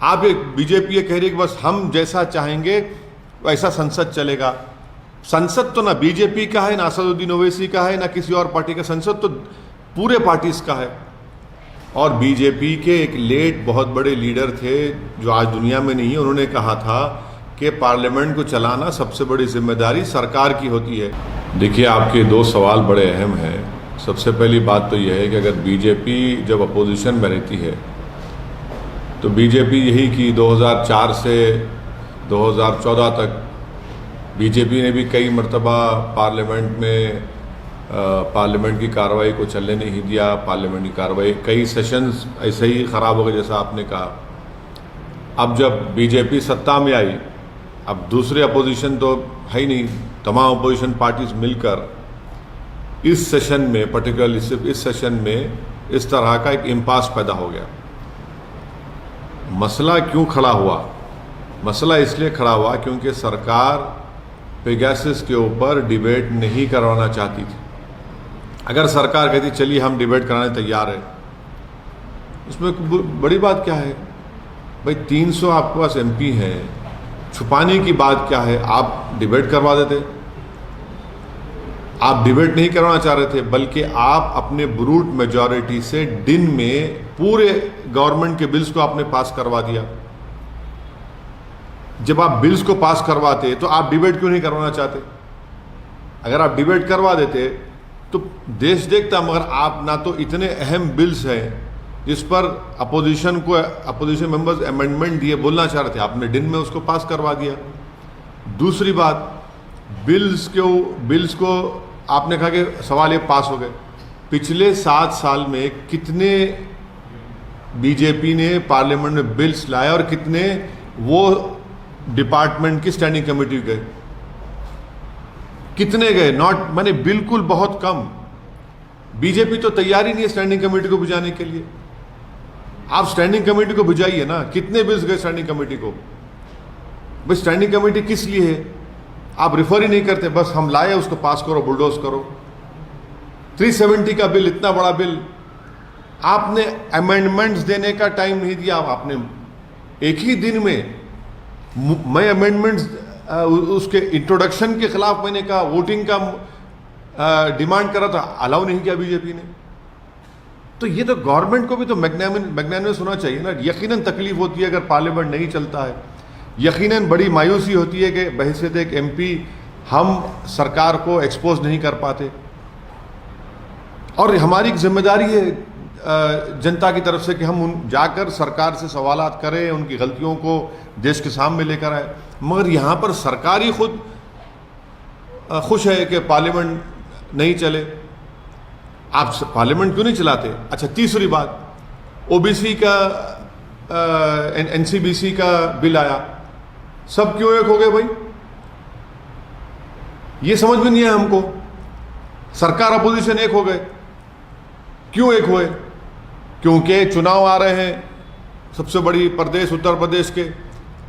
आप एक बीजेपी ये कह रही है कि बस हम जैसा चाहेंगे वैसा संसद चलेगा। संसद तो ना बीजेपी का है, ना असदुद्दीन ओवैसी का है, ना किसी और पार्टी का। संसद तो पूरे पार्टीज का है। और बीजेपी के एक लेट बहुत बड़े लीडर थे जो आज दुनिया में नहीं है, उन्होंने कहा था कि पार्लियामेंट को चलाना सबसे बड़ी जिम्मेदारी सरकार की होती है। देखिए, आपके दो सवाल बड़े अहम हैं। सबसे पहली बात तो यह है कि अगर बीजेपी जब अपोजिशन में रहती है तो बीजेपी यही कि 2004 से 2014 तक बीजेपी ने भी कई मरतबा पार्लियामेंट में पार्लियामेंट की कार्रवाई को चलने नहीं दिया। पार्लियामेंट की कार्रवाई कई सेशंस ऐसे ही ख़राब हो गए जैसा आपने कहा। अब जब बीजेपी सत्ता में आई, अब दूसरे अपोजिशन तो है ही नहीं, तमाम अपोजिशन पार्टीज मिलकर इस सेशन में, पर्टिकुलरली सिर्फ इस सेशन में इस तरह का एक इम्पास पैदा हो गया। मसला क्यों खड़ा हुआ? मसला इसलिए खड़ा हुआ क्योंकि सरकार पेगासस के ऊपर डिबेट नहीं करवाना चाहती थी। अगर सरकार कहती चलिए हम डिबेट कराने तैयार है, उसमें बड़ी बात क्या है भाई? 300 आपके पास एमपी हैं, छुपाने की बात क्या है? आप डिबेट करवा देते। आप डिबेट नहीं करवाना चाह रहे थे, बल्कि आप अपने ब्रूट मेजॉरिटी से दिन में पूरे गवर्नमेंट के बिल्स को आपने पास करवा दिया। जब आप बिल्स को पास करवाते तो आप डिबेट क्यों नहीं करवाना चाहते? अगर आप डिबेट करवा देते तो देश देखता, मगर आप ना तो इतने अहम बिल्स हैं जिस पर अपोजिशन मेंबर्स अमेंडमेंट दिए बोलना चाह रहे थे, आपने दिन में उसको पास करवा दिया। दूसरी बात, बिल्स को आपने कहा कि सवाल ये पास हो गए। पिछले 7 साल में कितने बीजेपी ने पार्लियामेंट में बिल्स लाए और कितने वो डिपार्टमेंट की स्टैंडिंग कमेटी गए? कितने गए? नॉट, माने बिल्कुल बहुत कम। बीजेपी तो तैयारी नहीं है स्टैंडिंग कमेटी को बुझाने के लिए। आप स्टैंडिंग कमेटी को बुझाइए ना। कितने बिल्स गए स्टैंडिंग कमेटी को? भाई स्टैंडिंग कमेटी किस लिए है? आप रिफर ही नहीं करते, बस हम लाए उसको पास करो, बुलडोज करो। 370 का बिल, इतना बड़ा बिल, आपने अमेंडमेंट्स देने का टाइम नहीं दिया। आपने एक ही दिन में, मैं अमेंडमेंट्स उसके इंट्रोडक्शन के खिलाफ मैंने कहा, वोटिंग का डिमांड करा था, अलाउ नहीं किया बीजेपी ने। तो ये तो गवर्नमेंट को भी तो मैग्नानिमस होना चाहिए ना। यकीनन तकलीफ होती है अगर पार्लियामेंट नहीं चलता है, यकीनन बड़ी मायूसी होती है कि बहैसियत एक एमपी हम सरकार को एक्सपोज नहीं कर पाते। और हमारी एक जिम्मेदारी है जनता की तरफ से कि हम जाकर सरकार से सवालात करें, उनकी गलतियों को देश के सामने लेकर आए। मगर यहाँ पर सरकार ही खुद खुश है कि पार्लियामेंट नहीं चले। आप पार्लियामेंट क्यों नहीं चलाते? अच्छा, तीसरी बात, ओबीसी का एनसीबीसी का बिल आया, सब क्यों एक हो गए भाई? ये समझ में नहीं है हमको। सरकार अपोजिशन एक हो गए, क्यों एक हुए? क्योंकि चुनाव आ रहे हैं, सबसे बड़ी प्रदेश उत्तर प्रदेश के,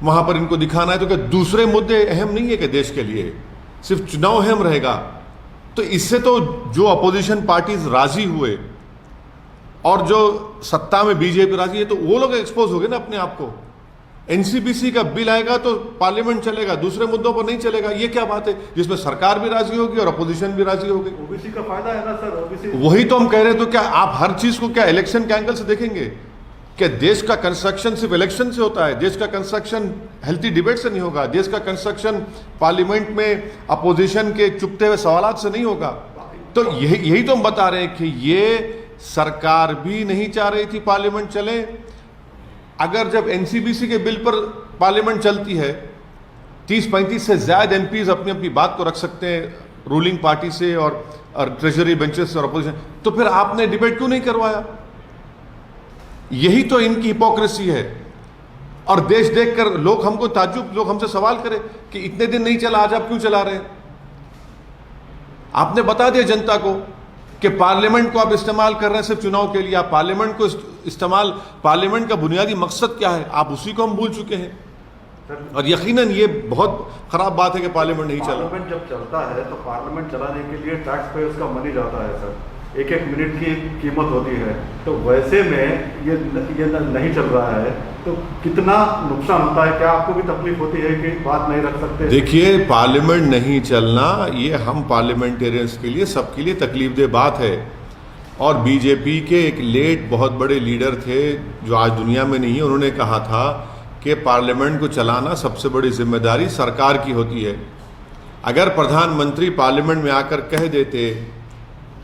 वहां पर इनको दिखाना है। तो क्या दूसरे मुद्दे अहम नहीं है कि देश के लिए सिर्फ चुनाव अहम रहेगा? तो इससे तो जो अपोजिशन पार्टीज राजी हुए और जो सत्ता में बीजेपी राजी है, तो वो लोग एक्सपोज हो गए ना अपने आप को। एनसीबीसी का बिल आएगा तो पार्लियामेंट चलेगा, दूसरे मुद्दों पर नहीं चलेगा। ये क्या बात है जिसमें सरकार भी राजी होगी और अपोजिशन भी राजी होगी? ओबीसी का फायदा है ना सर, ओबीसी। वही तो हम कह रहे हैं। तो क्या आप हर चीज को क्या इलेक्शन के एंगल से देखेंगे? क्या देश का कंस्ट्रक्शन सिर्फ इलेक्शन से होता है? देश का कंस्ट्रक्शन हेल्थी डिबेट से नहीं होगा। देश का कंस्ट्रक्शन पार्लियामेंट में अपोजिशन के चुपते हुए सवालात से नहीं होगा। तो यही तो हम बता रहे हैं कि ये सरकार भी नहीं चाह रही थी पार्लियामेंट चले। अगर जब एनसीबीसी के बिल पर पार्लियामेंट चलती है, 30-35 से ज्यादा एमपीज अपनी अपनी बात को रख सकते हैं रूलिंग पार्टी से और ट्रेजरी बेंचेस और अपोजिशन, तो फिर आपने डिबेट क्यों नहीं करवाया? यही तो इनकी हिपोक्रेसी है। और देश देखकर लोग हमको ताज्जुब, लोग हमसे सवाल करें कि इतने दिन नहीं चला, आज आप क्यों चला रहे हैं? आपने बता दिया जनता को कि पार्लियामेंट को आप इस्तेमाल कर रहे हैं सिर्फ चुनाव के लिए। आप पार्लियामेंट को इस्तेमाल, पार्लियामेंट का बुनियादी मकसद क्या है, आप उसी को हम भूल चुके हैं। और यकीनन ये बहुत खराब बात है कि पार्लियामेंट नहीं चला। पार्लियामेंट जब चलता है तो पार्लियामेंट चलाने के लिए टैक्स पेयर्स का मनी जाता है सर, एक मिनट की कीमत होती है। तो वैसे में ये नहीं चल रहा है, तो तो कितना नुकसान होता है? क्या आपको भी तकलीफ होती है कि बात नहीं रख सकते? देखिए, पार्लियामेंट नहीं चलना ये हम पार्लियामेंटेरियंस के लिए, सबके लिए तकलीफदेह बात है। और बीजेपी के एक लेट बहुत बड़े लीडर थे जो आज दुनिया में नहीं है, उन्होंने कहा था कि पार्लियामेंट को चलाना सबसे बड़ी जिम्मेदारी सरकार की होती है। अगर प्रधानमंत्री पार्लियामेंट में आकर कह देते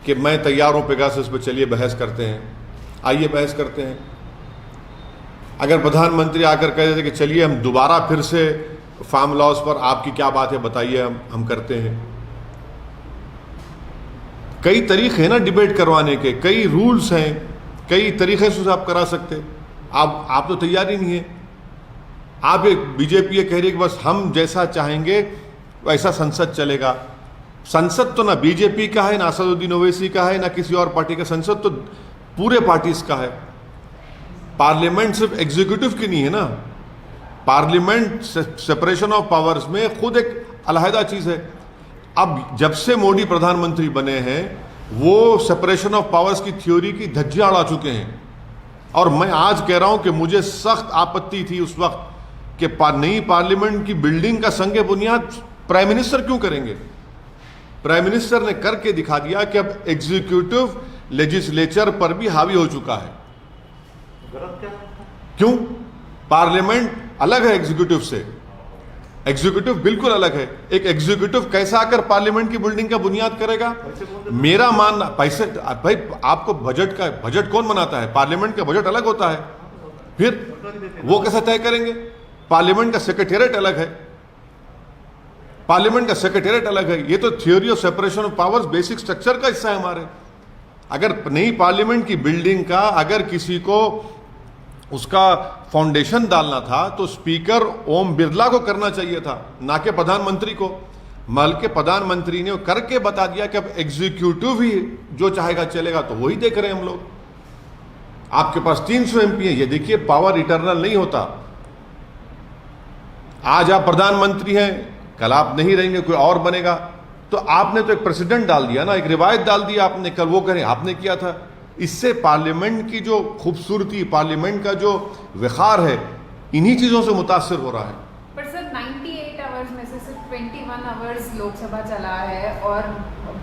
कि मैं तैयार हूँ पेगासस पे, चलिए बहस करते हैं, आइए बहस करते हैं। अगर प्रधानमंत्री आकर कह देते कि चलिए हम दोबारा फिर से फार्म लॉज पर आपकी क्या बात है बताइए, हम करते हैं। कई तरीके हैं ना डिबेट करवाने के, कई रूल्स हैं, कई तरीके से आप करा सकते। आप तो तैयार ही नहीं है। आप एक बीजेपी ये कह रही है कि बस हम जैसा चाहेंगे वैसा संसद चलेगा। संसद तो ना बीजेपी का है, ना असदुद्दीन ओवैसी का है, ना किसी और पार्टी का। संसद तो पूरे पार्टीज का है। पार्लियामेंट सिर्फ एग्जीक्यूटिव की नहीं है ना। पार्लियामेंट सेपरेशन ऑफ पावर्स में खुद एक अलहदा चीज है। अब जब से मोदी प्रधानमंत्री बने हैं वो सेपरेशन ऑफ पावर्स की थ्योरी की धज्जियां उड़ा चुके हैं। और मैं आज कह रहा हूं कि मुझे सख्त आपत्ति थी उस वक्त कि नई पार्लियामेंट की बिल्डिंग का संग बुनियाद प्राइम मिनिस्टर क्यों करेंगे। प्राइम मिनिस्टर ने करके दिखा दिया कि अब एग्जीक्यूटिव लेजिस्लेचर पर भी हावी हो चुका है। गलत क्या? क्यों? पार्लियामेंट अलग है एग्जीक्यूटिव से। एग्जीक्यूटिव बिल्कुल अलग है। एक एग्जीक्यूटिव कैसा आकर पार्लियामेंट की बिल्डिंग का बुनियाद करेगा? मेरा मानना, पैसे भाई आपको बजट कौन बनाता है? पार्लियामेंट का बजट अलग होता है। फिर वो कैसे तय करेंगे? पार्लियामेंट का सेक्रेटेरिएट अलग है। पार्लियामेंट का सेक्रेटेरिएट अलग है। ये तो theory of separation of powers basic structure का हिस्सा है हमारे। अगर नई पार्लियामेंट की बिल्डिंग का अगर किसी को उसका फाउंडेशन डालना था तो स्पीकर ओम बिरला को करना चाहिए था, ना कि प्रधानमंत्री को। बल्कि प्रधानमंत्री ने करके बता दिया कि अब एग्जीक्यूटिव ही जो चाहेगा चलेगा, तो वही देख रहे हैं हम लोग। आपके पास 300 एमपी है। ये देखिए, पावर इटर्नल नहीं होता। आज आप प्रधानमंत्री हैं, कल आप नहीं रहेंगे, कोई और बनेगा। तो आपने तो एक प्रेसिडेंट डाल दिया ना, एक रिवायत डाल दी आपने। कल वो करें, आपने किया था। इससे पार्लियामेंट की जो खूबसूरती, पार्लियामेंट का जो विखार है, इन्हीं चीजों से मुतासिर हो रहा है। पर सर 98 आवर्स में से सिर्फ 21 आवर्स लोकसभा चला है और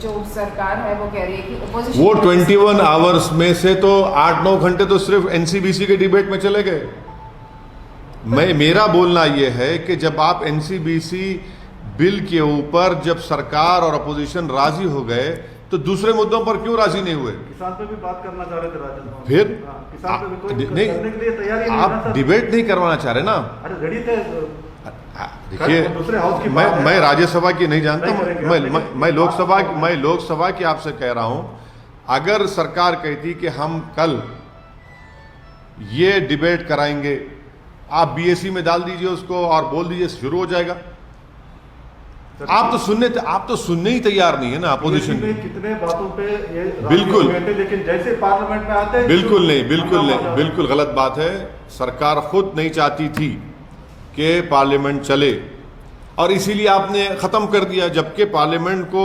जो सरकार है वो कह रही है कि ओपोजिशन। वो 21 आवर्स में से तो 8-9 घंटे तो सिर्फ एनसीबीसी के डिबेट में चले गए। मेरा बोलना यह है कि जब आप एनसीबीसी बिल के ऊपर जब सरकार और अपोजिशन राजी हो गए तो दूसरे मुद्दों पर क्यों राजी नहीं हुए? किसान पे भी बात करना चाह रहे थे राजन। फिर किसान पे भी कोई नहीं, करने के लिए तैयार ही नहीं आप है ना सर। डिबेट नहीं करवाना चाह रहे ना। अरे रेडी थे। देखिए, दूसरे हाउस की बात है। मैं राज्यसभा की नहीं जानता। नहीं करेंगे। मैं लोकसभा की आपसे कह रहा हूं, अगर सरकार कहती कि हम कल ये डिबेट कराएंगे, आप बीएससी में डाल दीजिए उसको और बोल दीजिए शुरू हो जाएगा। आप तो सुनने ही तैयार नहीं है ना अपोजिशन की। कितने बातों पे ये बिल्कुल। लेकिन जैसे पार्लियामेंट में आते हैं बिल्कुल गलत बात है। सरकार खुद नहीं चाहती थी कि पार्लियामेंट चले और इसीलिए आपने खत्म कर दिया, जबकि पार्लियामेंट को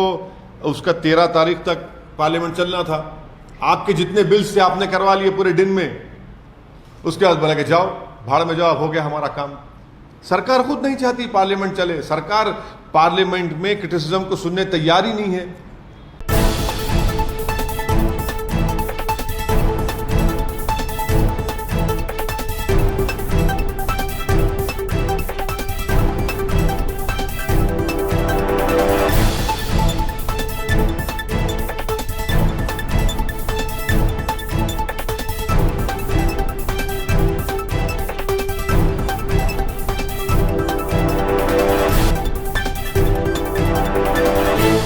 उसका 13 तारीख तक पार्लियामेंट चलना था। आपके जितने बिल्स थे आपने करवा लिए पूरे दिन में। उसके बाद बोला कि जाओ भाड़ में जाओ, हो गया हमारा काम। सरकार खुद नहीं चाहती पार्लियामेंट चले। सरकार पार्लियामेंट में क्रिटिसिज्म को सुनने तैयार ही नहीं है।